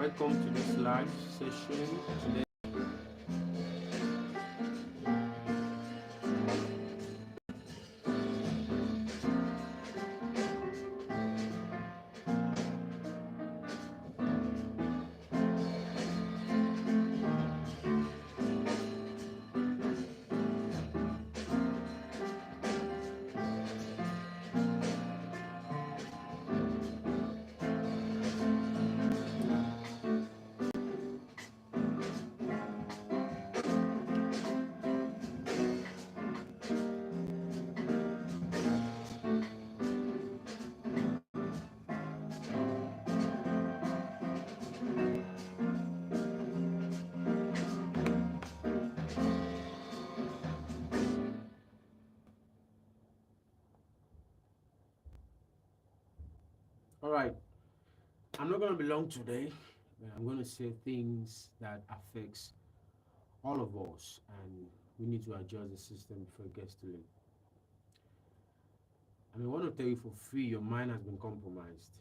Welcome to this live session. Today, all right. I'm not going to be long today, but I'm going to say things that affects all of us, and we need to adjust the system before it gets too late. I want to tell you for free, your mind has been compromised.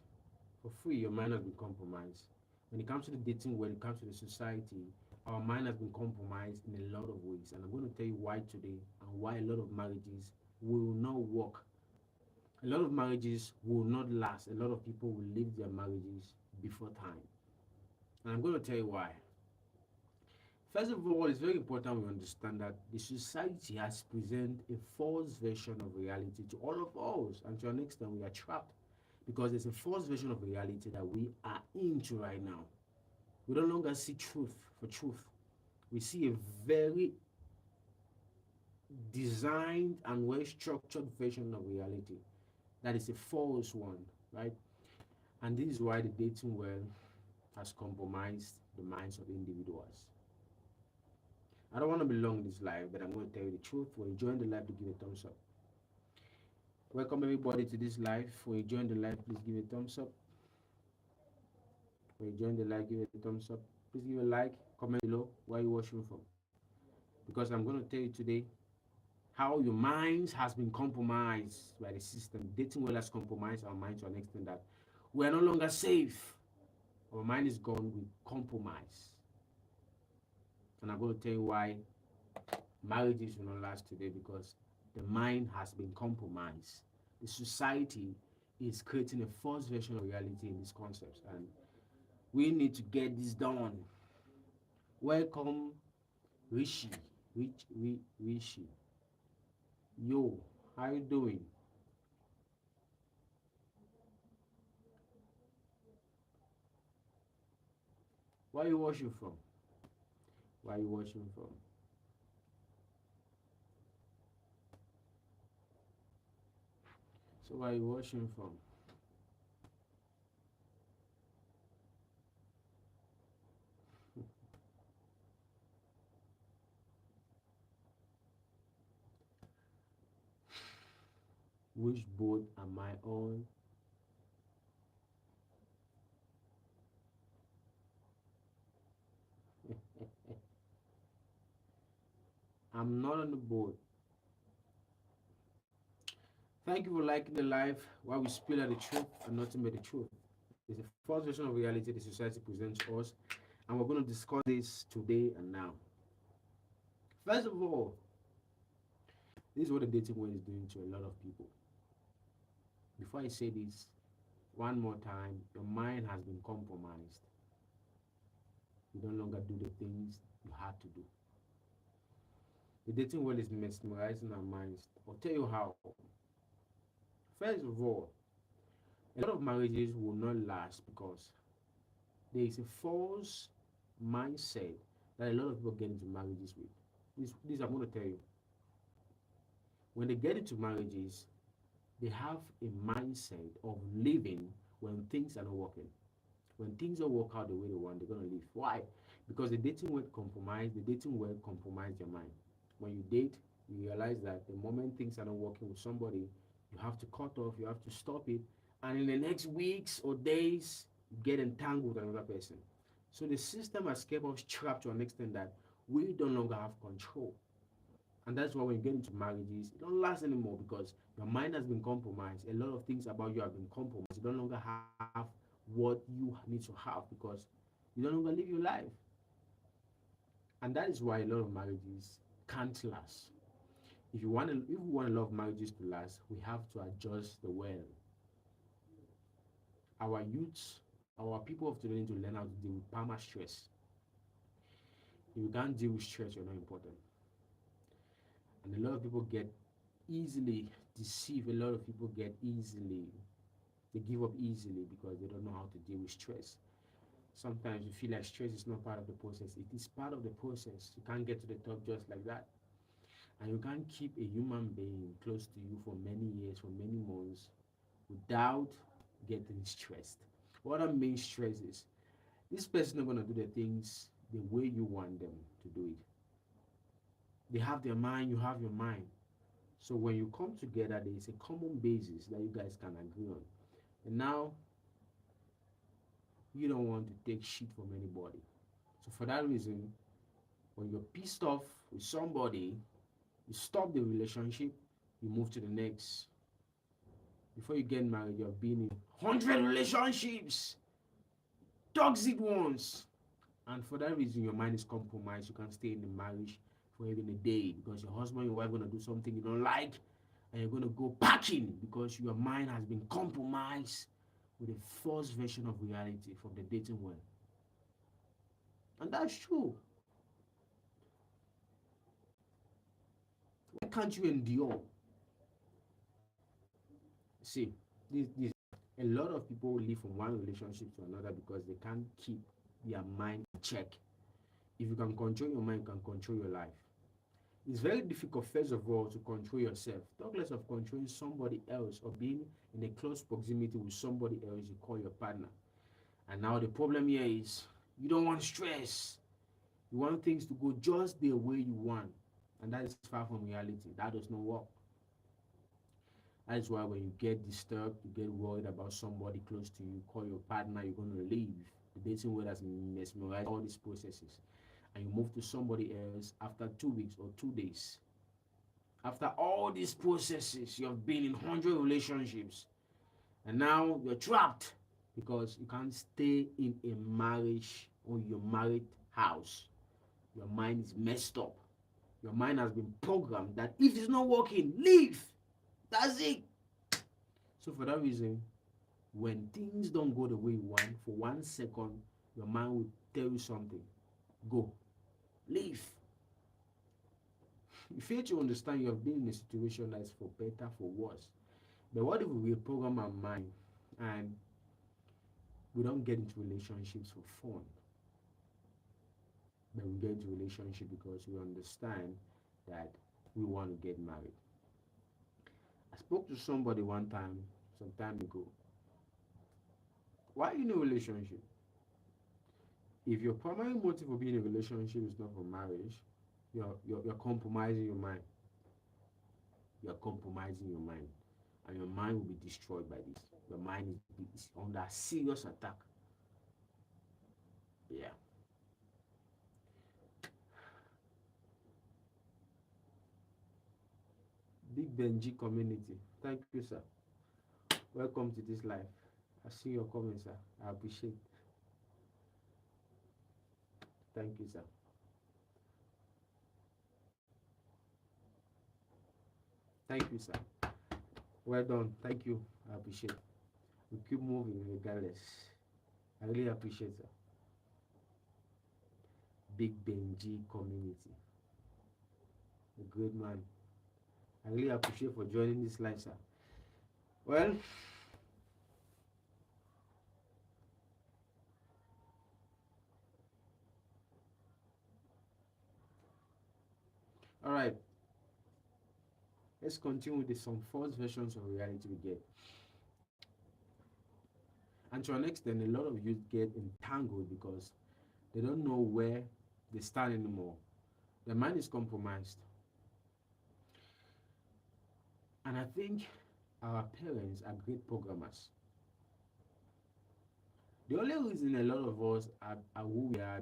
For free, your mind has been compromised. When it comes to the dating world, when it comes to the society, our mind has been compromised in a lot of ways. And I'm going to tell you why today and why a lot of marriages will not work. A lot of marriages will not last. A lot of people will leave their marriages before time. And I'm going to tell you why. First of all, it's very important we understand that the society has presented a false version of reality to all of us, and to an extent, we are trapped because there's a false version of reality that we are into right now. We no longer see truth for truth. We see a very designed and well structured version of reality that is a false one, right? And this is why the dating world has compromised the minds of individuals. I don't want to be long in this live, but I'm going to tell you the truth. When you join the live, to give a thumbs up. Welcome everybody to this live. When you join the live, please give a thumbs up. When you join the live, give a thumbs up. Please give a like, comment below where you're watching from. Because I'm going to tell you today how your minds has been compromised by the system. Dating world has compromised our minds to an extent that we are no longer safe. Our mind is gone with compromise. And I'm going to tell you why marriages will not last today, because the mind has been compromised. The society is creating a false version of reality in these concepts, and we need to get this done. Welcome, Rishi. Rishi. Yo, how you doing? Where are you watching from? Where are you watching from? So where are you watching from? Which boat am I on? I'm not on the boat. Thank you for liking the live while we spill out the truth and nothing but the truth. It's a false version of reality the society presents to us, and we're going to discuss this today and now. First of all, this is what the dating world is doing to a lot of people. Before I say this, one more time, your mind has been compromised. You no longer do the things you had to do. The dating world is mesmerizing our minds. I'll tell you how. First of all, a lot of marriages will not last because there is a false mindset that a lot of people get into marriages with. This I'm going to tell you. When they get into marriages, they have a mindset of living when things are not working. When things don't work out the way they want, they're going to leave. Why? Because the dating world compromise your mind. When you date, you realize that the moment things are not working with somebody, you have to cut off, you have to stop it, and in the next weeks or days, you get entangled with another person. So the system has kept us trapped to an extent that we no longer have control. And that's why when you get into marriages, it don't last anymore because your mind has been compromised. A lot of things about you have been compromised. You no longer have what you need to have because You don't longer live your life. And that is why a lot of marriages can't last. If we want a lot of marriages to last, we have to adjust the well. Our youths, our people of today need to learn how to deal with perma stress. If you can't deal with stress, you're not important. And a lot of people get easily deceived. A lot of people get easily, they give up easily because they don't know how to deal with stress. Sometimes you feel like stress is not part of the process. It is part of the process. You can't get to the top just like that. And you can't keep a human being close to you for many years, for many months, without getting stressed. What I mean stress is this person is not gonna do the things the way you want them to do it. They have their mind, you have your mind. So when you come together, there is a common basis that you guys can agree on. And now you don't want to take shit from anybody. So for that reason, when you're pissed off with somebody, you stop the relationship, you move to the next. Before you get married, you've been in 100 relationships, toxic ones. And for that reason, your mind is compromised. You can't stay in the marriage for even a day because your husband, your wife, are gonna do something you don't like, and you're gonna go packing because your mind has been compromised with a false version of reality from the dating world. And that's true. Why can't you endure? See, this a lot of people live from one relationship to another because they can't keep their mind in check. If you can control your mind, you can control your life. It's very difficult, first of all, to control yourself. Talk less of controlling somebody else or being in a close proximity with somebody else you call your partner. And now the problem here is you don't want stress. You want things to go just the way you want. And that is far from reality. That does not work. That is why when you get disturbed, you get worried about somebody close to you, call your partner, you're going to leave. The dating world has mesmerized all these processes. And you move to somebody else after 2 weeks or 2 days. After all these processes, you have been in 100 relationships. And now you're trapped because you can't stay in a marriage or your married house. Your mind is messed up. Your mind has been programmed that if it's not working, leave. That's it. So for that reason, when things don't go the way you want, for 1 second, your mind will tell you something. Go. Leave. You fail to understand you have been in a situation that is for better, for worse. But what if we reprogram our mind and we don't get into relationships for fun? But we get into relationship because we understand that we want to get married. I spoke to somebody one time, some time ago. Why are you in a relationship? If your primary motive for being in a relationship is not for marriage, you're compromising your mind. You're compromising your mind. And your mind will be destroyed by this. Your mind is under serious attack. Yeah. Big Benji community. Thank you, sir. Welcome to this live. I see your comments, sir. I appreciate. Thank you, sir. Thank you, sir. Well done. Thank you. I appreciate. We keep moving regardless. I really appreciate, sir. Big Benji community. A great man. I really appreciate for joining this live, sir. Well, all right. Let's continue with some false versions of reality we get. And to an extent, a lot of youth get entangled because they don't know where they stand anymore. Their mind is compromised. And I think our parents are great programmers. The only reason a lot of us are who we are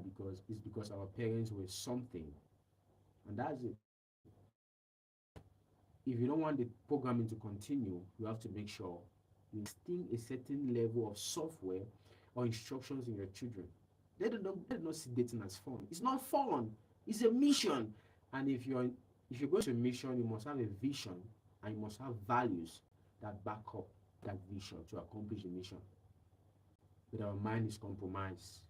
because our parents were something. And that's it. If you don't want the programming to continue, you have to make sure you instill a certain level of software or instructions in your children. They do not see dating as fun. It's not fun. It's a mission. And if you're going to a mission, you must have a vision and you must have values that back up that vision to accomplish the mission. But our mind is compromised.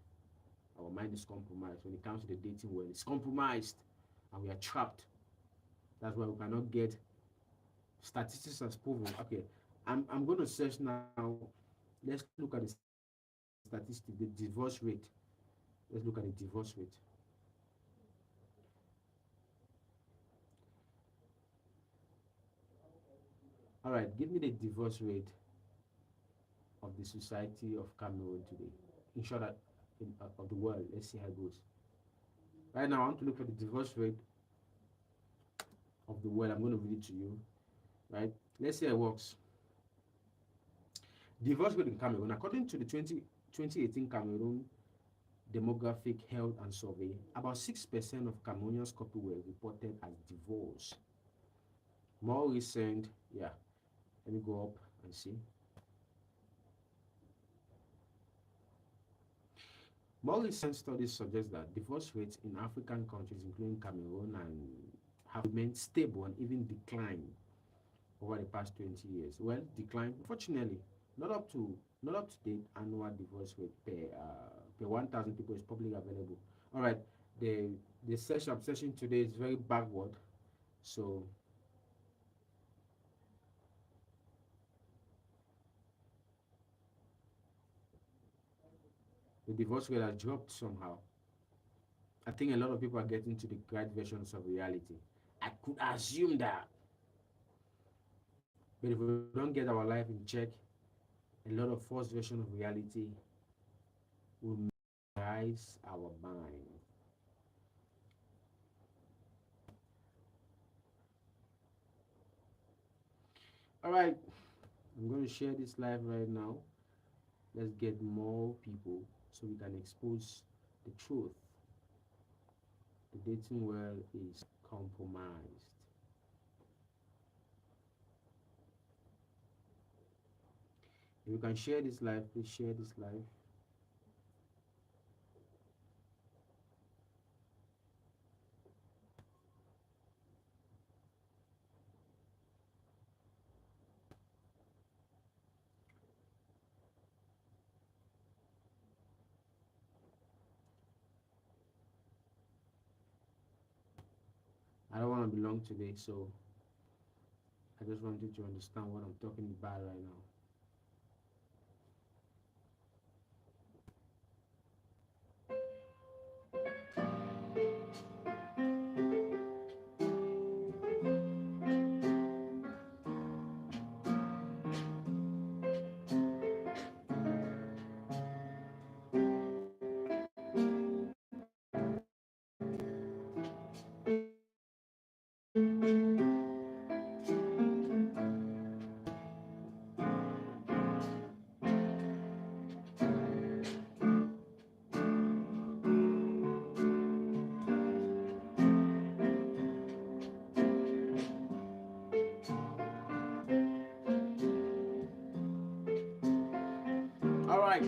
Our mind is compromised when it comes to the dating world. It's compromised, and we are trapped. That's why we cannot get statistics has proven. Okay, I'm going to search now. Let's look at the statistics, the divorce rate. Let's look at the divorce rate. All right, give me the divorce rate of the society of Cameroon today. In short, of the world. Let's see how it goes. Right now, I want to look for the divorce rate of the world. I'm going to read it to you. Right? Let's see how it works. Divorce rate in Cameroon, according to the 2018 Cameroon Demographic Health and Survey, about 6% of Cameroonians couples were reported as divorced. More recent, yeah, let me go up and see. More recent studies suggest that divorce rates in African countries, including Cameroon, and have remained stable and even declined over the past 20 years. Well, decline, unfortunately, not up to not up to date annual divorce rate per 1,000 people is publicly available. All right, the the session I'm session today is very backward, so the divorce rate has dropped somehow. I think a lot of people are getting to the right versions of reality. I could assume that, but if we don't get our life in check, a lot of false version of reality will rise our mind. All right, I'm going to share this live right now. Let's get more people so we can expose the truth. The dating world is compromised. If you can share this live, please share this live. I don't want to be long today, so I just want you to understand what I'm talking about right now. All right.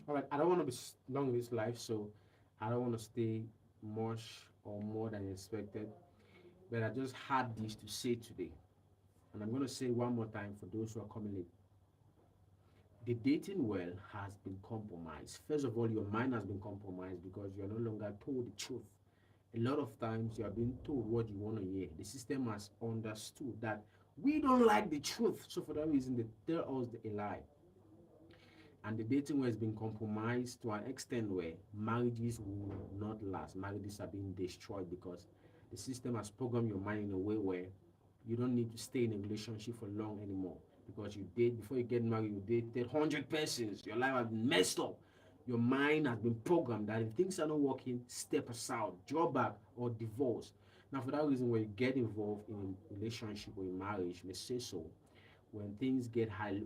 All right. I don't want to be long in this life, so I don't want to stay much or more than expected. But I just had this to say today, and I'm going to say one more time for those who are coming late. The dating well has been compromised. First of all, your mind has been compromised because you are no longer told the truth. A lot of times you are being told what you want to hear. The system has understood that we don't like the truth, so for that reason they tell us a lie. And the dating world has been compromised to an extent where marriages will not last. Marriages are being destroyed because the system has programmed your mind in a way where you don't need to stay in a relationship for long anymore because you date before you get married, you dated 100 persons. Your life has been messed up. Your mind has been programmed that if things are not working, step aside, draw back, or divorce. Now, for that reason, when you get involved in a relationship or in marriage, let's say so, when things get high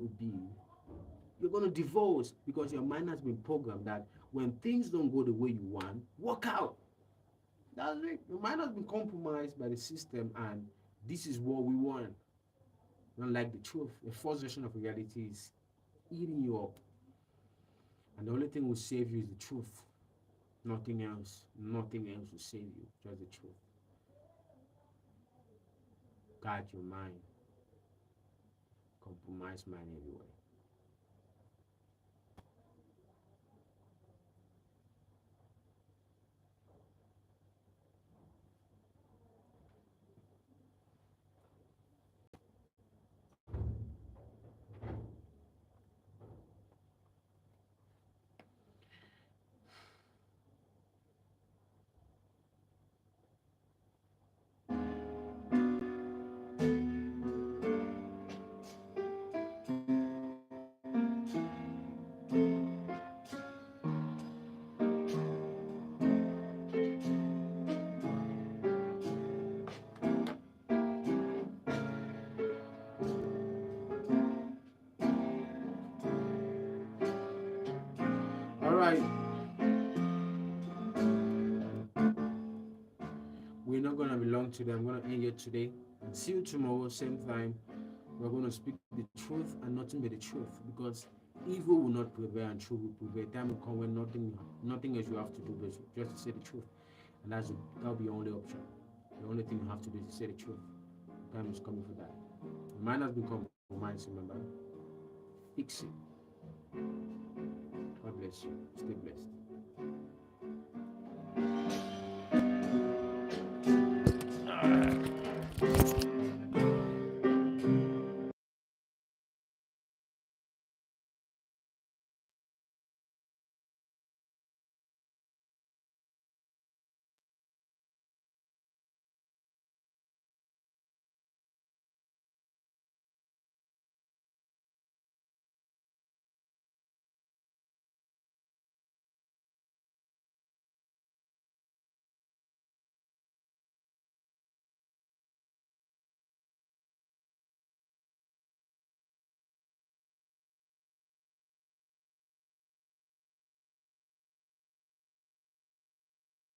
you're going to divorce because your mind has been programmed that when things don't go the way you want, walk out. That's it. Your mind has been compromised by the system, and this is what we want. Not like the truth. The false version of reality is eating you up. And the only thing will save you is the truth. Nothing else. Nothing else will save you. Just the truth. Guard your mind. Compromise mind everywhere. All right. We're not going to be long today. I'm going to end here today. And see you tomorrow, same time. We're going to speak the truth and nothing but the truth, because evil will not prevail and truth will prevail. Time will come when nothing else you have to do but just to say the truth. And that'll be your only option. The only thing you have to do is to say the truth. Time is coming for that. The mind has been compromised, remember. Fix it. God bless you. Stay blessed.